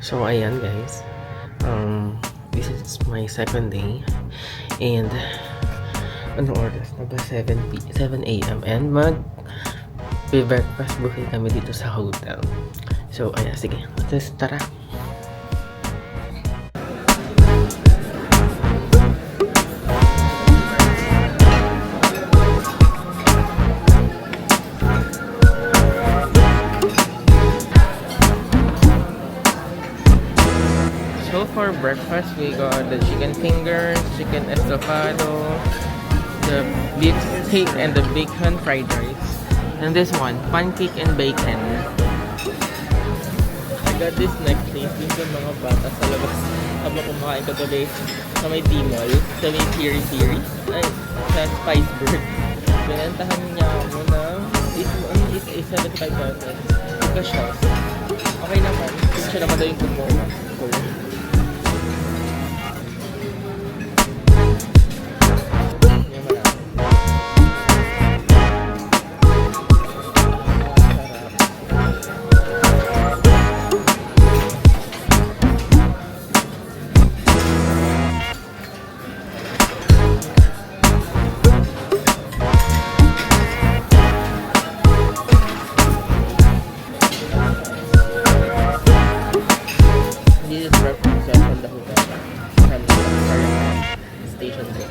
So ayan guys, this is my second day and ano oras na ba? 7 a.m. and breakfast buffet kami dito sa hotel. So ayan, sige, tara. So for breakfast, we got the chicken fingers, chicken estofado, the beef steak, and the bacon fried rice. And this one, pancake and bacon. I got this necklace dun sa mga bata sa labas habang kumakain ko today sa may Timol, sa may Piri-Piri, ay, sa Spiceberg. Binantahan niya ako ng is 75 pesos. Pagka-shows. Okay naman. Siya naman daw yung kumuha. Cool. This is breakfast from the hotel. From the station there.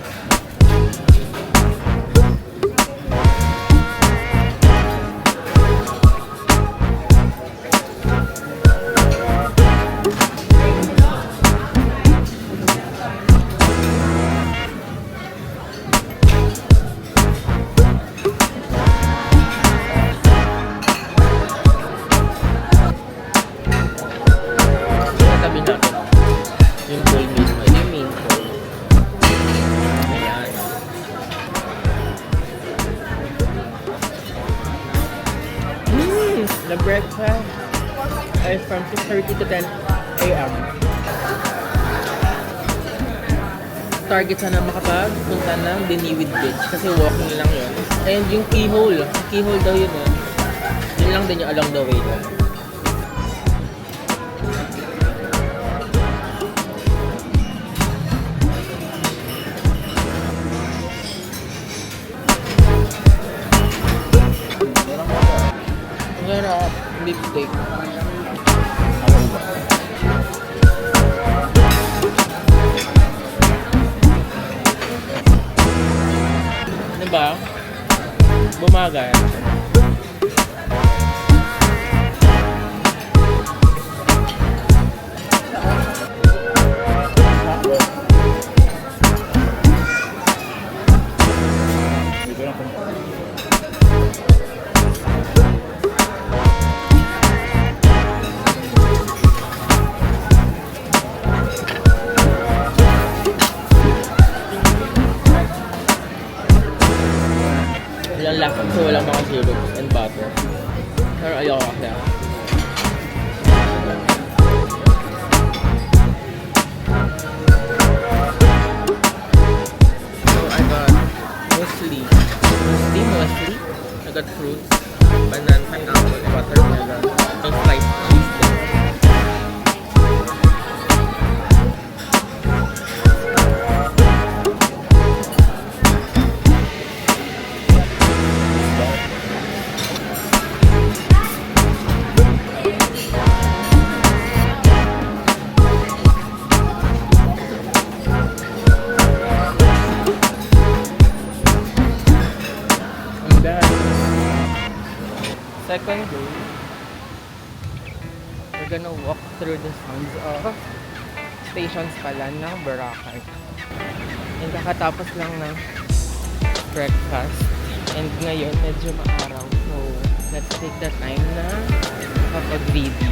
Tabi natin yung bowl mismo, yung main bowl. Ayan. The breakfast is from 6:30 to 10 a.m. Target sana makapagpunta ng Diniwid Beach kasi walking lang yun. And yung keyhole daw yun eh. Yun lang din yung along the way lang. Sarap, beef steak. Diba? Bumaga. Walang lakad so walang mga syrup and butter. Pero ayoko kasi. So I got muesli. I got fruits, banana, pineapple, watermelon, and sliced cheese. Second day, we're gonna walk through the sounds of stations pala ng Boracay. And kakatapos lang ng breakfast. And ngayon, medyo maaraw. So, let's take the time na makapag-video.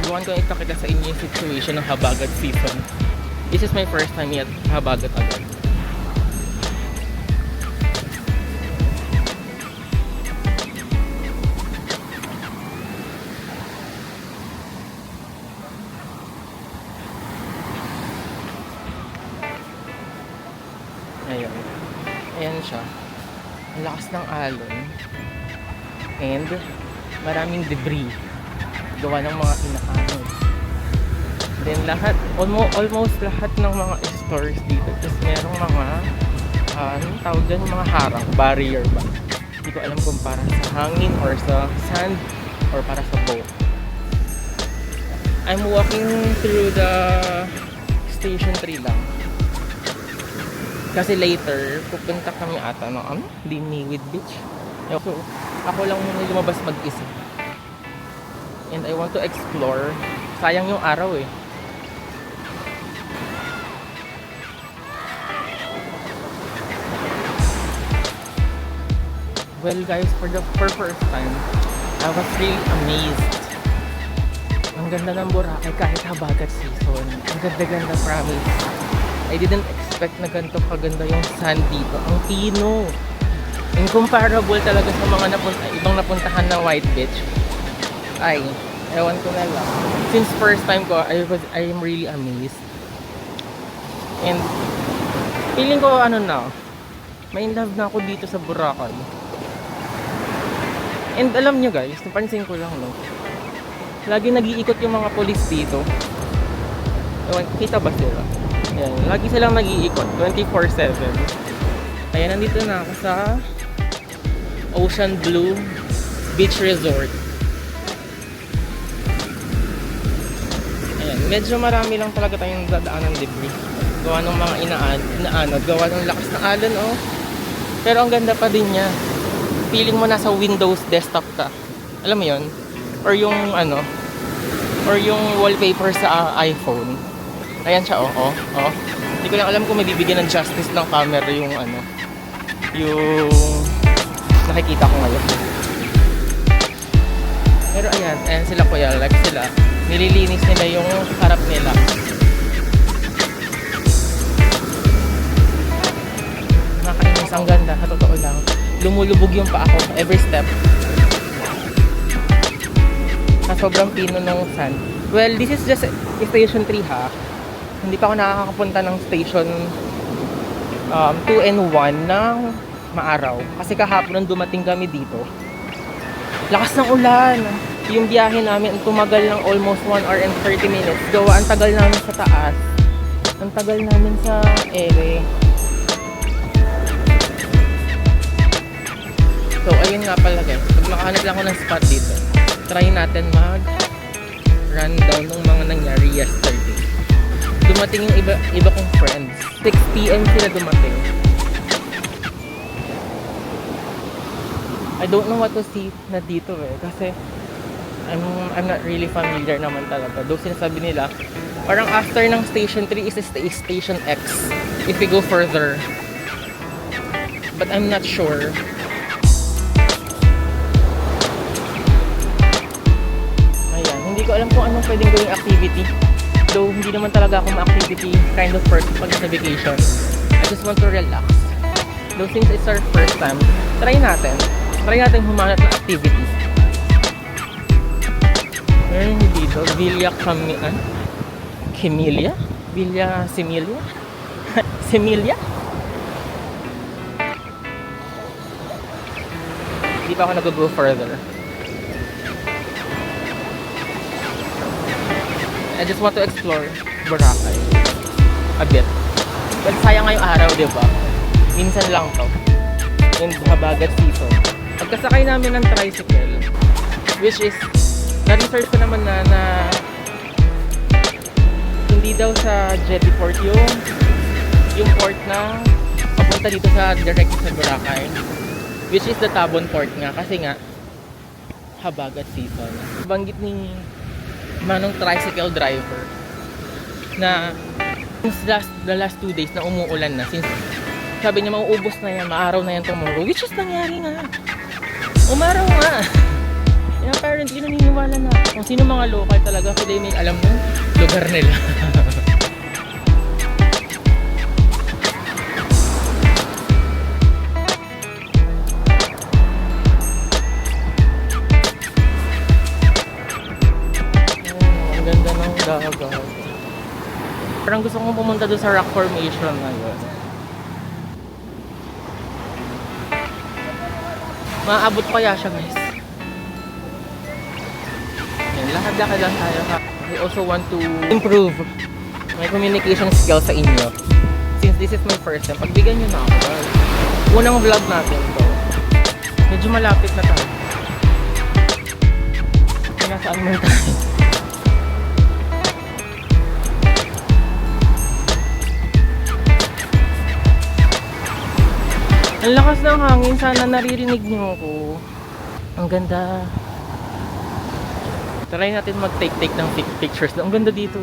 Subukan ko ipakita sa inyo yung situation ng Habagat season. This is my first time at Habagat agad. Ayun. Ayan siya. Ang lakas ng alon. And maraming debris. Gawa ng mga inaanod. Then lahat, almost lahat ng mga stores dito is merong mga, anong tawag dyan, mga harang, barrier ba? Hindi ko alam kung para sa hangin or sa sand or para sa boat. I'm walking through the station 3 lang. Kasi later, pupunta kami ata ng Diniwid Beach. So, ako lang muna lumabas mag-isa. And I want to explore. Sayang yung araw eh. Well guys, for first time, I was really amazed. Ang ganda ng Boracay kahit habagat season. Ang ganda-ganda, promise. I didn't expect na ganito kaganda yung sand dito. Ang pino. Incomparable talaga sa mga ibang napuntahan na White Beach. Ay, ewan ko na lang. Since first time ko, I am really amazed. And feeling ko may in love na ako dito sa Boracay. And alam nyo guys, napansin ko lang lagi nag-iikot yung mga police dito. Ewan, kita ba sila? Ayan, lagi silang nag-iikot 24/7. Ayan, nandito na ako sa Ocean Blue Beach Resort. Ayan, medyo marami lang talaga tayong dadaan ng debris. Gawa ng mga inaanod, gawa ng lakas ng alon Pero ang ganda pa din niya. Feeling mo nasa Windows desktop ka. Alam mo 'yon? Or yung or yung wallpaper sa iPhone. Ayan siya, Hindi ko lang alam kung mabibigyan ng justice ng camera yung yung nakikita ko ngayon. Pero ayan sila kuya, like sila, nililinis nila yung harap nila. Nakakainis, ang ganda, sa totoo lang. Lumulubog yung paa ko every step. Sa sobrang pino ng sand. Well, this is just station 3 ha. Hindi pa ako nakakapunta ng station 2 and 1 ng maaraw. Kasi kahapon nung dumating kami dito, lakas ng ulan. Yung biyahe namin tumagal ng almost 1 hour and 30 minutes. Gawa, ang tagal namin sa taas. Ang tagal namin sa ere. So, ayun nga pala guys. Pag makahanap lang ako ng spot dito, try natin mag-rundown ng mga nangyari yesterday. Dumating yung iba kong friends. 6 PM sila dumating. I don't know what to see na dito kasi I'm not really familiar naman talaga. Though sinasabi nila, parang after ng station 3 is station X if we go further. But I'm not sure. Hindi ko alam kung anong pwedeng gawing activity. Though hindi naman talaga ako ma-activity kind of person pag sa vacation. I just want to relax. Though since it's our first time, try natin humanap ng activity. Meron dito, Villa Similia? Similia? Hindi pa ako nag-go further. I just want to explore Boracay a bit. But sayang ngayong araw, diba? Minsan lang to. In habagat season. Pagkasakay namin ng tricycle, which is, na-research ko naman na hindi daw sa Jetty Port yung port na papunta dito sa direct sa Boracay. Which is the Tabon Port nga. Kasi nga, habagat season. Banggit ni manong tricycle driver na the last 2 days na umuulan na, since sabi niya mauubos na yan, maaraw na yan tomorrow, which is nangyari nga, umaraw nga. And apparently naniniwala na kung sino mga local talaga, sila may alam ng lugar nila. Dagat. Parang gusto kong pumunta doon sa rock formation na yun. Maaabot kaya siya guys. Yan, lakad-lakad lang tayo. I also want to improve my communication skills sa inyo. Since this is my first time, pagbigyan nyo na ako. Unang vlog natin to. Medyo malapit na tayo. Nasaan mo tayo? Ang lakas ng hangin. Sana naririnig niyo ako. Ang ganda. Try natin mag-take ng pictures. Ang ganda dito.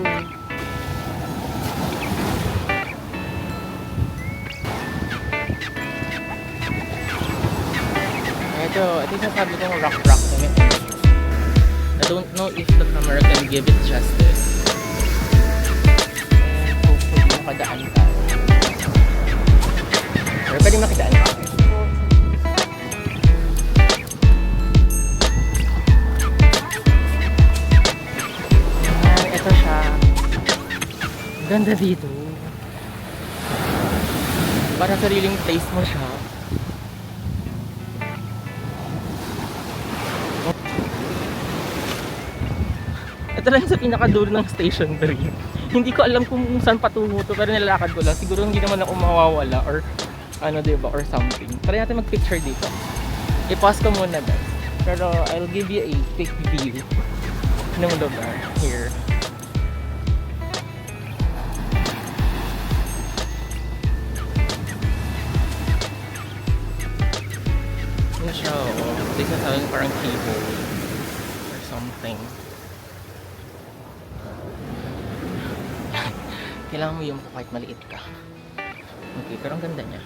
Ito yung sasabi kong rock. I don't know if the camera can give it justice. And hopefully makadaan tayo. Pero pwede makidaan tayo. Ito siya. Ganda dito. Para sariling place mo siya. Ito lang sa pinakadulo ng Station 3. Hindi ko alam kung saan patungo to, pero nilalakad ko lang. Siguro hindi naman ako mawawala or ano, diba, or something. Try natin mag-picture dito. I-pause ko muna guys. Pero I'll give you a quick view ng lugar here. Ano siya, oh. Ito yung sabi parang keyhole or something. Kailangan mo yung kahit maliit ka. Okay, pero ang ganda niya.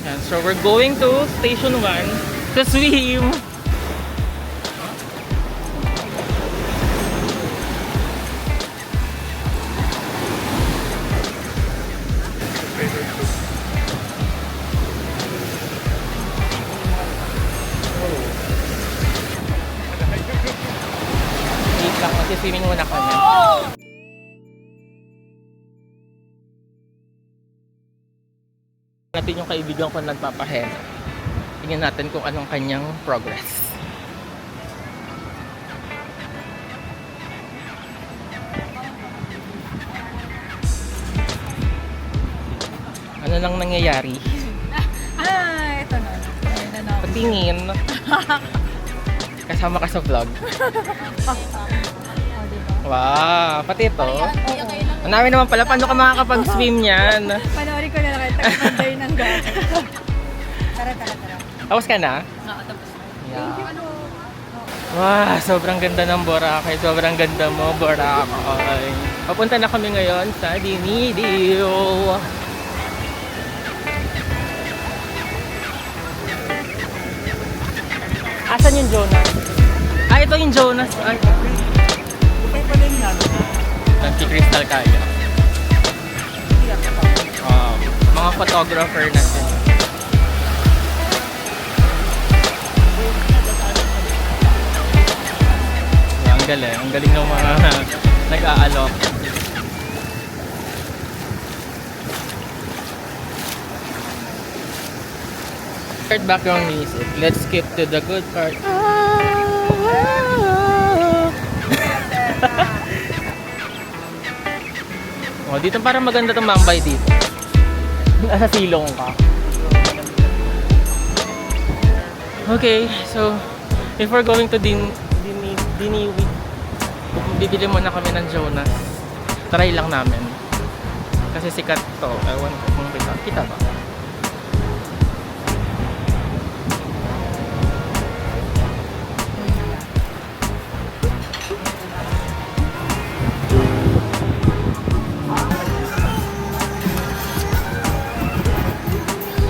Yan, so we're going to Station 1 to swim! Wait lang, mag-swimming muna kami. Natin yung kaibigan ko nagpapahena. Tingnan natin kung anong kanyang progress. Ano nang nangyayari? Ito na. Patingin. Kasama ka sa vlog. Wow, pati ito. Ang dami naman pala. Paano ka makakapag-swim yan? Panoorin ko na lang kayo. Tagapanday ng gamit. Tara. Tapos ka na? Nakatapos na. Yeah. Wow, sobrang ganda ng Boracay. Sobrang ganda mo, Boracay. Papunta na kami ngayon sa Dinidio. Asan yung Jonas? Ah, ito yung Jonas. Ay, nagki-crystal kaya. Mga photographer natin. Ang galing ng mga nag-aalok. Background music. Let's skip to the good part. Oh, dito parang maganda tong mambay dito. Nasa silong ka. Okay, so if we're going to Diniwi, bibili muna kami ng Jonas. Try lang namin. Kasi sikat to. Ewan ko kung kita ba?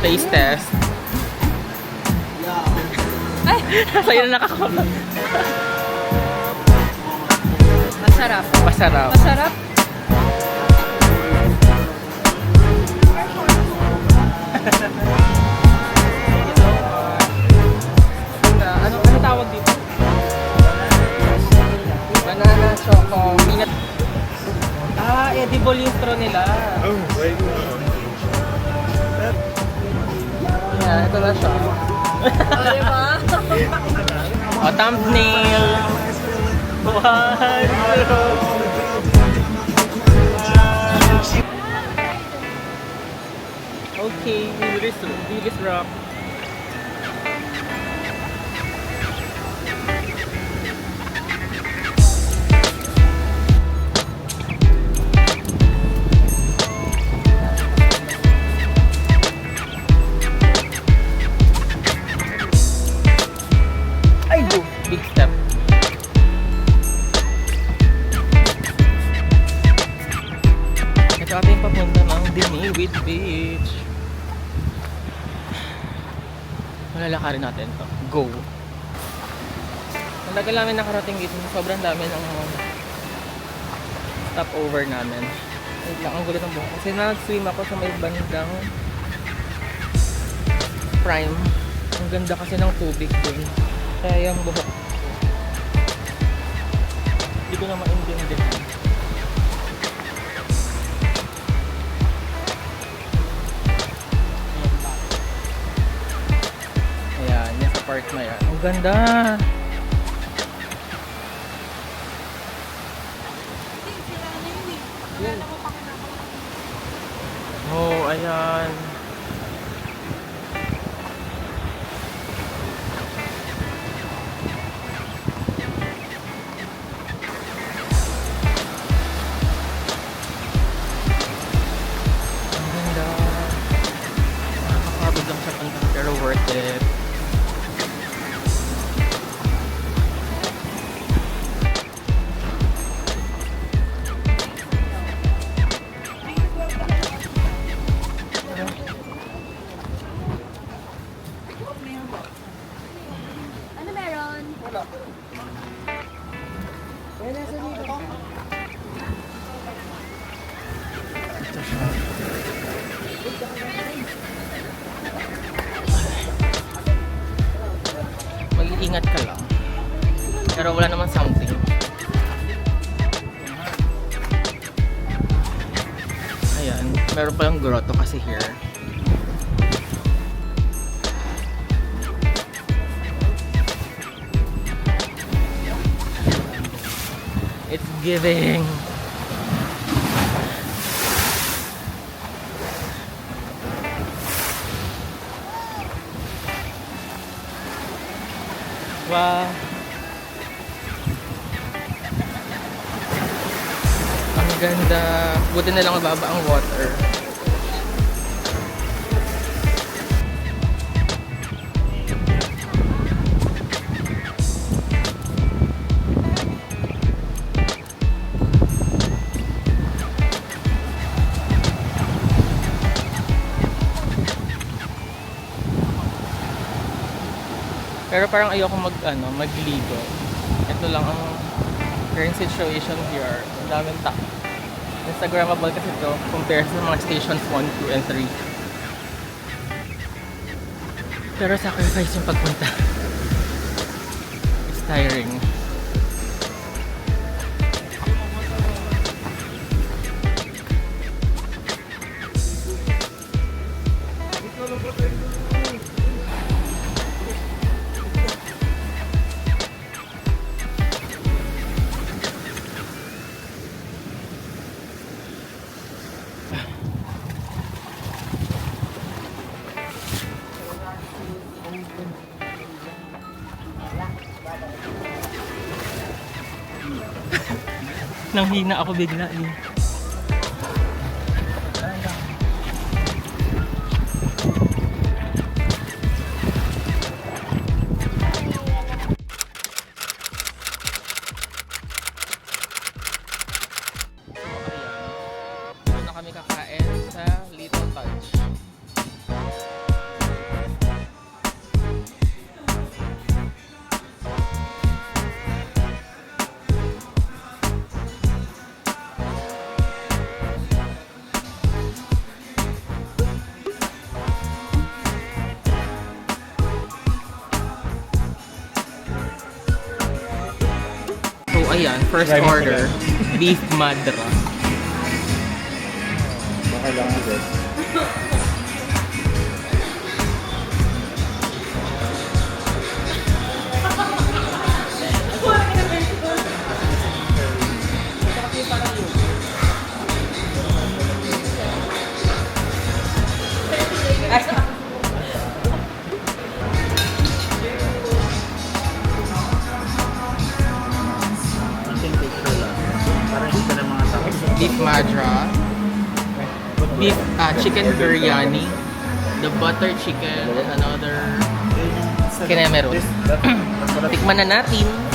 Taste test. Ay! Sa'yo na nakakapat. Masarap. Masarap. Masarap. Ano tawag dito? Banana choco peanut. Ah, edible yung straw nila. Oh, wait. Yeah, ito na siya. Diba? O, thumbnail. One, zero. Okay, Willis Rock. Ay, go! Big step. Ito ating papunta ng Diniwit Beach. Malalakarin natin to. Go! Ang tagal namin nakarating dito. Sobrang dami ng stopover namin. Wait lang, ang gulo ng buhok. Kasi nag-swim ako sa may bandang Prime. Ang ganda kasi ng tubig dun. Kaya yung buhok. Hindi ko na maintindihan. Ayan, yan sa park na yan. Ang ganda! Oh, ayan. Ang ganda. Nakakapagod lang siya pang pero worth it. Ano meron? Wala. Ito siya. Mag-iingat ka lang. Pero wala naman something. Ayan, meron pa yung grotto kasi here. It's giving. Wow. Ang ganda. Buti na lang mababa ang water. Pero parang ayoko magligo. Ito lang ang current situation here. Ang daming tao. Instagrammable kasi ito compared sa mga stations 1, 2, and 3. Pero sacrifice yung pagpunta. It's tiring. Nanghina ako bigla eh. Doon na kami kakain sa Little Touch. So ayan, first order, beef madra. Baka lang agad. beef madra, beef chicken biryani, the butter chicken, and another kinemeros. Tikman na natin.